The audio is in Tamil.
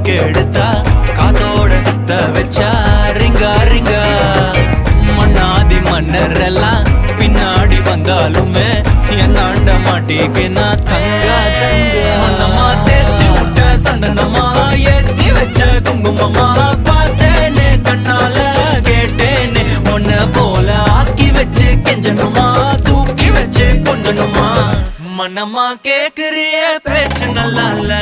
கெடுத்தா காத்தோட சுத்த வச்சா ரிங்கா ரிங்கா மன்னாதி மன்னர் எல்லாம் பின்னாடி வந்தாலுமே என்னாண்ட மாட்டிக்கினா தங்கா தங்கா மன்னமா தேய்ச்சி விட்ட சந்தனமா ஏத்தி வச்ச குங்குமமா பார்த்தேனே கண்ணால கேட்டேனே உன்ன போல ஆக்கி வச்சு கெஞ்சணுமா தூக்கி வச்சு கொஞ்சணுமா மனமா கேக்குறிய பேச்சு நல்லா இல்ல